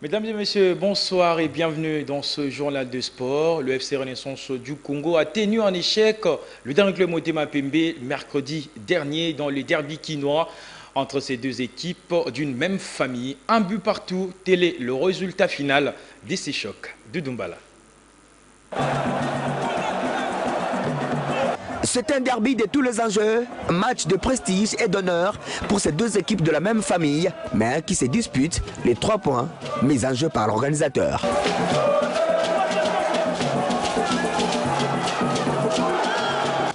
Mesdames et messieurs, bonsoir et bienvenue dans ce journal de sport. Le FC Renaissance du Congo a tenu en échec le dernier club Motema Pembe mercredi dernier dans les derby quinois entre ces deux équipes d'une même famille. Un but partout, tel est le résultat final de ces chocs de Doumbala. C'est un derby de tous les enjeux, match de prestige et d'honneur pour ces deux équipes de la même famille, mais qui se disputent les 3 points mis en jeu par l'organisateur.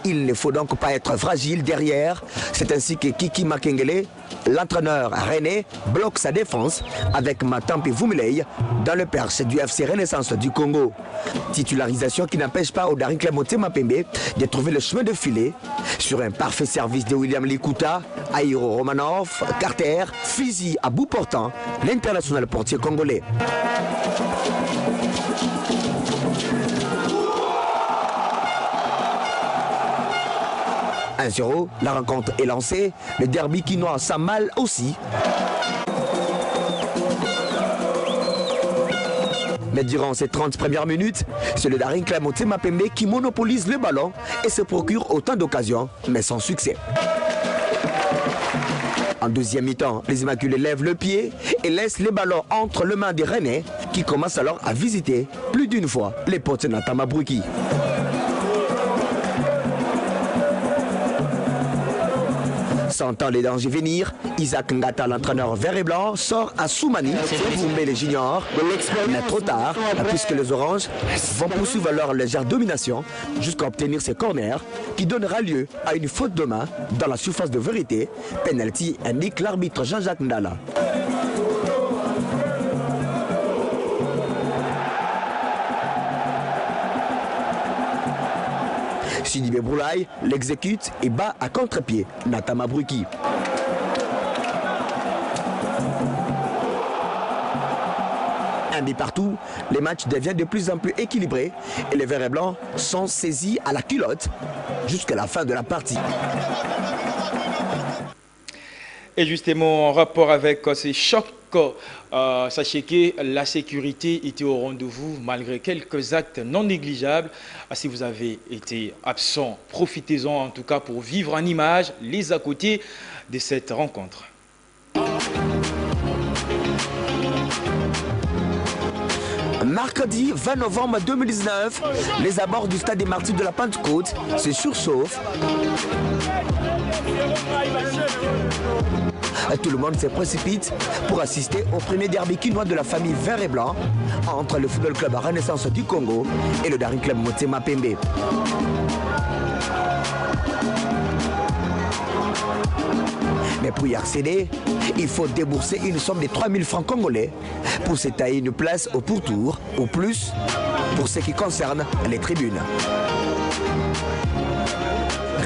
Il ne faut donc pas être fragile derrière. C'est ainsi que Kiki Makengele, l'entraîneur rennais, bloque sa défense avec Matampi Vumilei dans le perche du FC Renaissance du Congo. Titularisation qui n'empêche pas au Daring Club Motema Pembe de trouver le chemin de filet sur un parfait service de William Likuta, Airo Romanov, Carter, Fizi à bout portant, l'international portier congolais. 1-0, la rencontre est lancée, le derby quinois sent mal aussi. Mais durant ces 30 premières minutes, c'est le Daring Club Motema Pembe qui monopolise le ballon et se procure autant d'occasions, mais sans succès. En deuxième mi-temps, les Immaculés lèvent le pied et laissent les ballons entre les mains des Rennais qui commencent alors à visiter plus d'une fois les potes Natama Bruki. Sentant les dangers venir, Isaac Ngata, l'entraîneur vert et blanc, sort à Soumani pour former les juniors. Mais trop tard, puisque les Oranges vont poursuivre leur légère domination jusqu'à obtenir ces corners qui donnera lieu à une faute de main dans la surface de vérité. Penalty indique l'arbitre Jean-Jacques Ndala. Sidibé Broulaye l'exécute et bat à contre-pied Natama Bruki. Un but partout, les matchs deviennent de plus en plus équilibrés et les verts et blancs sont saisis à la culotte jusqu'à la fin de la partie. Et justement, en rapport avec ces chocs, sachez que la sécurité était au rendez-vous malgré quelques actes non négligeables. Si vous avez été absent, profitez-en en tout cas pour vivre en image les à côté de cette rencontre. Mercredi 20 novembre 2019, les abords du stade des Martyrs de la Pentecôte se surchauffent. Tout le monde se précipite pour assister au premier derby quinois de la famille vert et blanc entre le football club Renaissance du Congo et le Daring Club Motema Pembe. Mais pour y accéder, il faut débourser une somme de 3000 francs congolais pour se tailler une place au pourtour, ou plus, pour ce qui concerne les tribunes.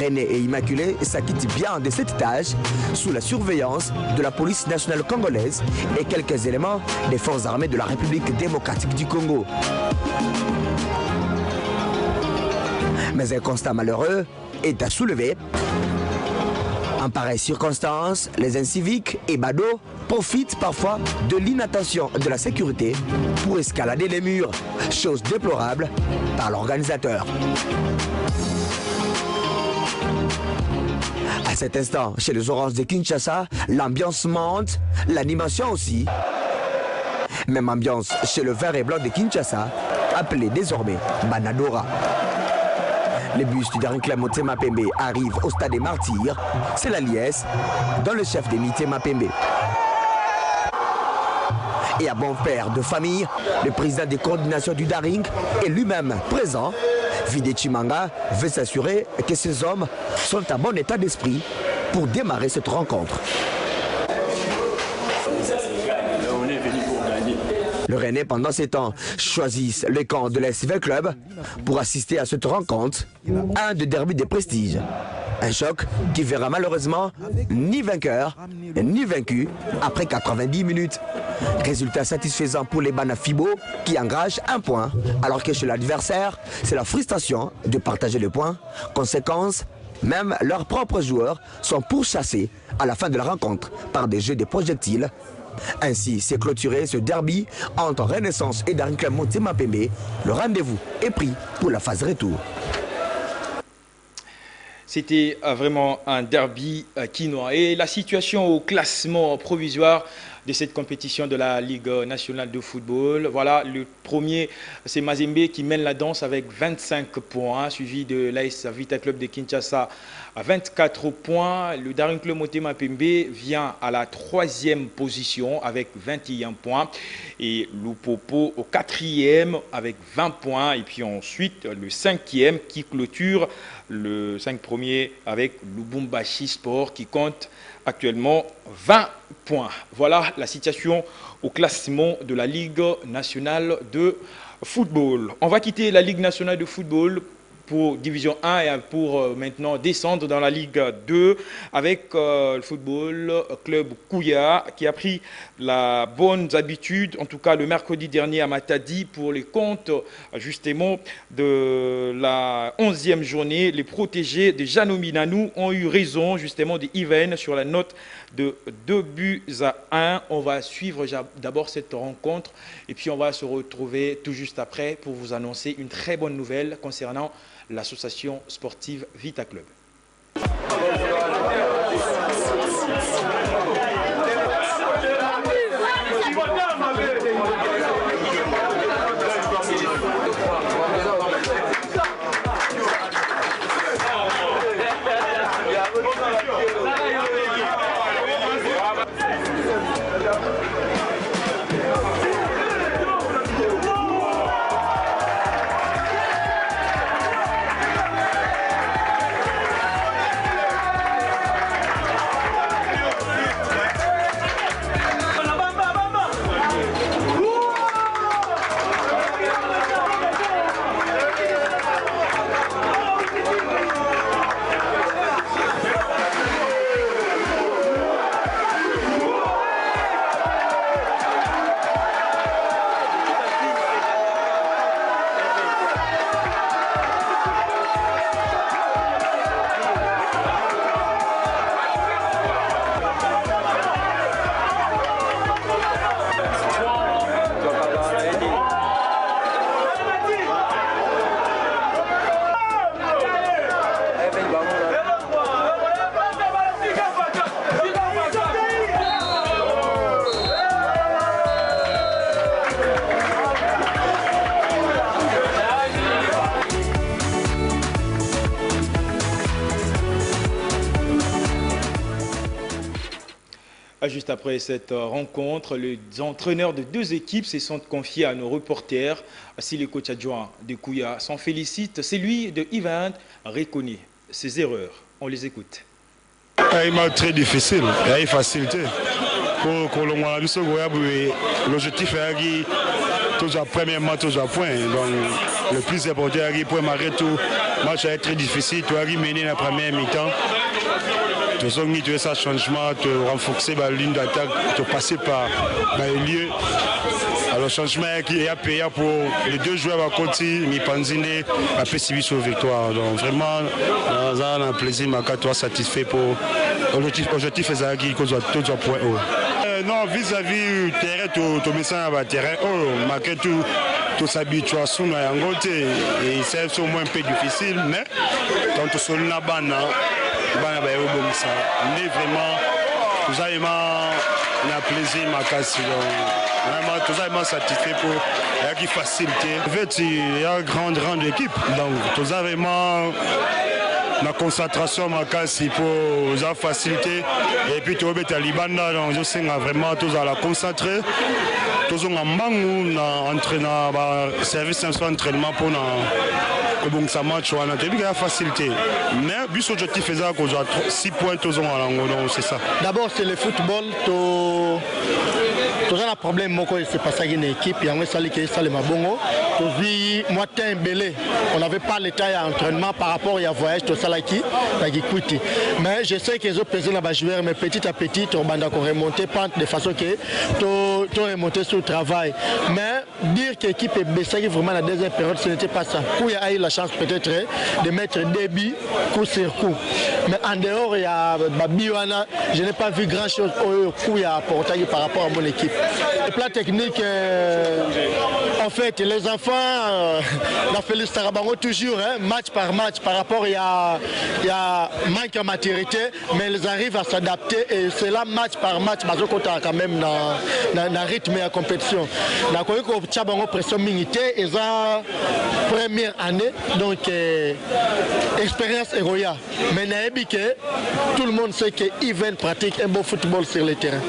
René et Immaculé s'acquittent bien de cet étage sous la surveillance de la police nationale congolaise et quelques éléments des forces armées de la République démocratique du Congo. Mais un constat malheureux est à soulever. En pareille circonstance, les inciviques et badauds profitent parfois de l'inattention de la sécurité pour escalader les murs, chose déplorable par l'organisateur. À cet instant, chez les Oranges de Kinshasa, l'ambiance monte, l'animation aussi. Même ambiance chez le vert et blanc de Kinshasa, appelé désormais Banadora. Les bus du Daring Club Motema Pembe arrivent au stade des Martyrs. C'est la liesse dans le chef des Motema Pembe. Et à bon père de famille, le président des coordinations du Daring est lui-même présent. Vide Chimanga veut s'assurer que ces hommes sont en bon état d'esprit pour démarrer cette rencontre. Le Rennais, pendant ces temps, choisissent le camp de l'SV Club pour assister à cette rencontre, un de derby de prestige. Un choc qui verra malheureusement ni vainqueur ni vaincu après 90 minutes. Résultat satisfaisant pour les Banafibo qui engagent 1 point, alors que chez l'adversaire, c'est la frustration de partager le point. Conséquence, même leurs propres joueurs sont pourchassés à la fin de la rencontre par des jeux de projectiles Ainsi s'est clôturé ce derby entre Renaissance et Daring Club Motema Pembe. Le rendez-vous est pris pour la phase retour. C'était vraiment un derby quinois. Et la situation au classement provisoire de cette compétition de la Ligue nationale de football. Voilà, le premier, c'est Mazembe qui mène la danse avec 25 points, suivi de l'AS Vita Club de Kinshasa à 24 points. Le Daring Club Motema Pembe vient à la 3e position avec 21 points. Et Lupopo au 4e avec 20 points. Et puis ensuite, le 5e qui clôture le 5 premiers avec Lubumbashi Sport qui compte actuellement 20 points. Voilà la situation au classement de la Ligue nationale de football. On va quitter la Ligue nationale de football pour Division 1 et pour maintenant descendre dans la Ligue 2 avec le football club Kouya qui a pris la bonne habitude, en tout cas le mercredi dernier à Matadi pour les comptes justement de la 11e journée. Les protégés de Janomi Nanou ont eu raison justement de Even sur la note de 2-1. On va suivre d'abord cette rencontre et puis on va se retrouver tout juste après pour vous annoncer une très bonne nouvelle concernant l'association sportive Vita Club. Juste après cette rencontre, les entraîneurs de deux équipes se sont confiés à nos reporters. Si le coach adjoint de Kouya s'en félicite, celui de Ivan reconnaît ses erreurs. On les écoute. Il m'a très difficile, il y a une facilité. L'objectif est toujours premièrement toujours point. Donc le plus important est pour marquer tout. Le match est très difficile. Tu as mené la première mi-temps. Tu as ça changement, tu renforcer la ligne d'attaque, tu passer par le lieu. Alors le changement qui est payé pour les deux joueurs à côté, Mipanzine et PCB sur victoire. Donc vraiment, on a un plaisir, toi satisfait pour l'objectif est qu'on soit tous à point haut. Non, vis-à-vis du terrain, tu mets ça dans le terrain, marquer tout s'habituation à un côté. Et c'est au moins un peu difficile, mais quand tu es là bas, mais vraiment, nous avons plaisir, ma casse. Vraiment, nous avons satisfait pour la facilité. En fait, il y a une grande équipe. Donc, nous avons vraiment la concentration, ma casse, pour la facilité. Et puis, tu as Libanda, donc je sais vraiment, tous à la concentrer. Tous en banque, entraînant, service d'entraînement pour bon ça match on a vu la facilité mais but objectif est qu'on a 6 points tous en langue c'est ça. D'abord c'est le football to un problème moko c'est pas ça une équipe et on ça les mabongo moi on n'avait pas l'état d'entraînement par rapport à voyage tout ça là qui mais je sais que les autres dans les joueurs mais petit à petit on va remonter de façon que tu remonter sur le travail mais dire que l'équipe est baissée vraiment la deuxième période ce n'était pas ça. Il a eu la chance peut-être de mettre des buts coup sur coup mais en dehors il y a Babiwana je n'ai pas vu grand chose au coup il y a apporté par rapport à mon équipe. Le plan technique en fait les enfants la Félix Tarabango toujours match par match par rapport il y a manque de maturité mais ils arrivent à s'adapter et c'est là match par match parce qu'on est quand même dans le rythme et la compétition. La Tchabango pression militaire et la première année donc expérience héroïa mais tout le monde sait qu'ils viennent pratiquer un bon football sur le terrain.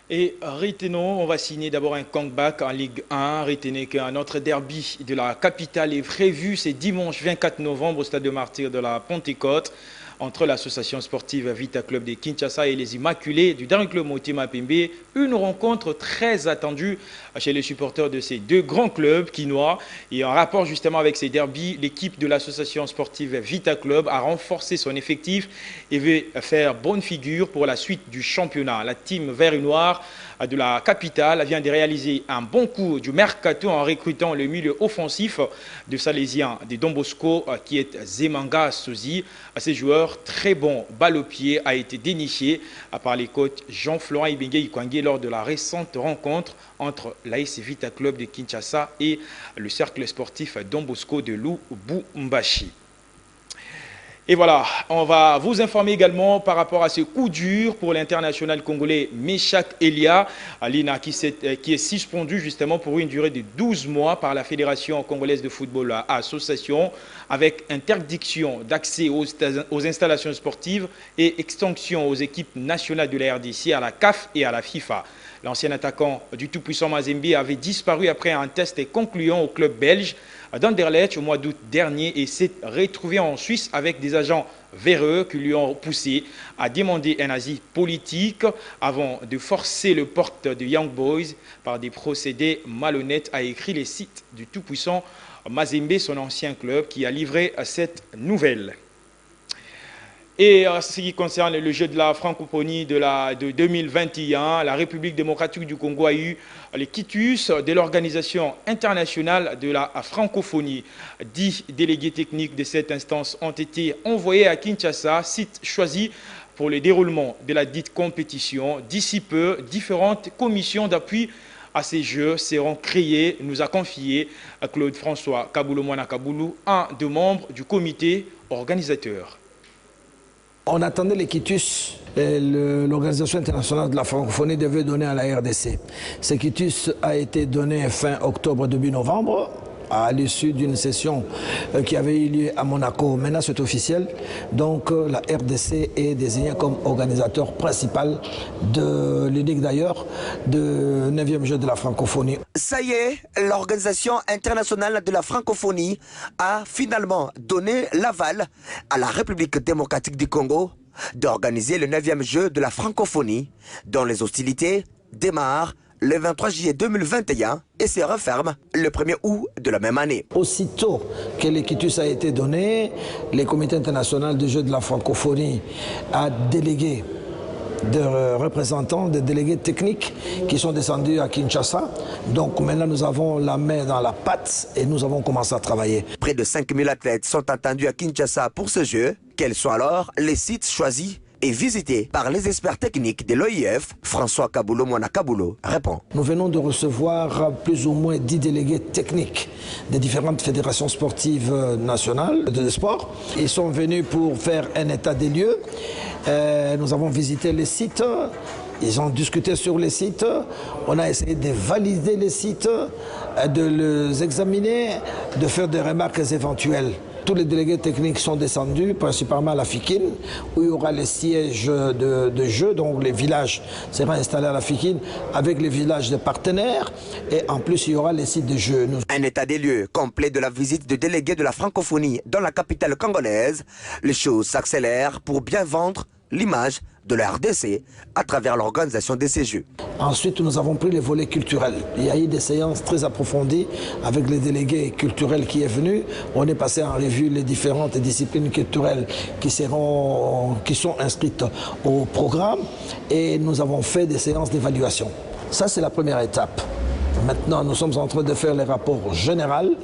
Et retenons, on va signer d'abord un comeback en Ligue 1. Retenez qu'un autre derby de la capitale est prévu, c'est dimanche 24 novembre au stade de Martyrs de la Pentecôte entre l'association sportive Vita Club de Kinshasa et les Immaculés du dernier club Motema Pembe. Une rencontre très attendue chez les supporters de ces deux grands clubs quinois. Et en rapport justement avec ces derbys, l'équipe de l'association sportive Vita Club a renforcé son effectif et veut faire bonne figure pour la suite du championnat. La team vert et noir de la capitale vient de réaliser un bon coup du mercato en recrutant le milieu offensif de Salésien de Don Bosco qui est Zemanga Sozi. Ces joueurs très bons balle au pied a été déniché par les coachs Jean-Florent Ibengue Ikwangé lors de la récente rencontre entre l'AS Vita Club de Kinshasa et le cercle sportif Don Bosco de Lubumbashi. Et voilà, on va vous informer également par rapport à ce coup dur pour l'international congolais Meshak Elia, Alina, qui est suspendu justement pour une durée de 12 mois par la Fédération congolaise de football association, avec interdiction d'accès aux installations sportives et extinction aux équipes nationales de la RDC, à la CAF et à la FIFA. L'ancien attaquant du tout-puissant Mazembe avait disparu après un test concluant au club belge d'Anderlecht au mois d'août dernier et s'est retrouvé en Suisse avec des agents véreux qui lui ont poussé à demander un asile politique avant de forcer le porte de Young Boys par des procédés malhonnêtes, a écrit les sites du tout-puissant Mazembe, son ancien club, qui a livré cette nouvelle. Et en ce qui concerne le jeu de la francophonie de 2021, la République démocratique du Congo a eu les quitus de l'Organisation internationale de la francophonie. 10 délégués techniques de cette instance ont été envoyés à Kinshasa, site choisi pour le déroulement de la dite compétition. D'ici peu, différentes commissions d'appui à ces jeux seront créées, nous a confié Claude-François Kaboulou-Mwana Kaboulou, un des membres du comité organisateur. On attendait les quitus. L'Organisation internationale de la francophonie devait donner à la RDC. Ce quitus a été donné fin octobre, début novembre, à l'issue d'une session qui avait eu lieu à Monaco. Maintenant, c'est officiel. Donc, la RDC est désignée comme organisateur principal de l'unique d'ailleurs, de 9e jeu de la francophonie. Ça y est, l'Organisation internationale de la francophonie a finalement donné l'aval à la République démocratique du Congo d'organiser le 9e jeu de la francophonie, dont les hostilités démarrent le 23 juillet 2021 et se referme le 1er août de la même année. Aussitôt que l'équitus a été donné, le comité international du jeu de la francophonie a délégué des représentants, des délégués techniques qui sont descendus à Kinshasa. Donc maintenant nous avons la main dans la pâte et nous avons commencé à travailler. Près de 5000 athlètes sont attendus à Kinshasa pour ce jeu. Quels sont alors les sites choisis et visité par les experts techniques de l'OIF? François Kaboulou-Mwana Kaboulou répond. Nous venons de recevoir plus ou moins 10 délégués techniques des différentes fédérations sportives nationales de sport. Ils sont venus pour faire un état des lieux. Nous avons visité les sites. Ils ont discuté sur les sites. On a essayé de valider les sites, de les examiner, de faire des remarques éventuelles. Tous les délégués techniques sont descendus, principalement à la Fikine, où il y aura les sièges de jeu, donc les villages seront installés à la Fikine, avec les villages de partenaires, et en plus il y aura les sites de jeu. Un état des lieux complet de la visite de délégués de la francophonie dans la capitale congolaise. Les choses s'accélèrent pour bien vendre l'image de la RDC à travers l'organisation de ces Jeux. Ensuite, nous avons pris les volets culturels. Il y a eu des séances très approfondies avec les délégués culturels qui est venu. On est passé en revue les différentes disciplines culturelles qui sont inscrites au programme et nous avons fait des séances d'évaluation. Ça, c'est la première étape. Maintenant, nous sommes en train de faire les rapports généraux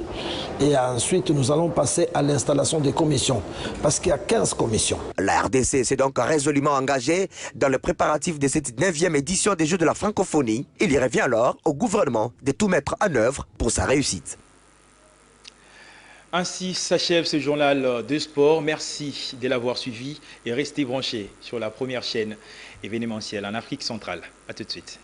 et ensuite nous allons passer à l'installation des commissions parce qu'il y a 15 commissions. La RDC s'est donc résolument engagée dans le préparatif de cette 9e édition des Jeux de la francophonie. Il y revient alors au gouvernement de tout mettre en œuvre pour sa réussite. Ainsi s'achève ce journal de sport. Merci de l'avoir suivi et restez branchés sur la première chaîne événementielle en Afrique centrale. A tout de suite.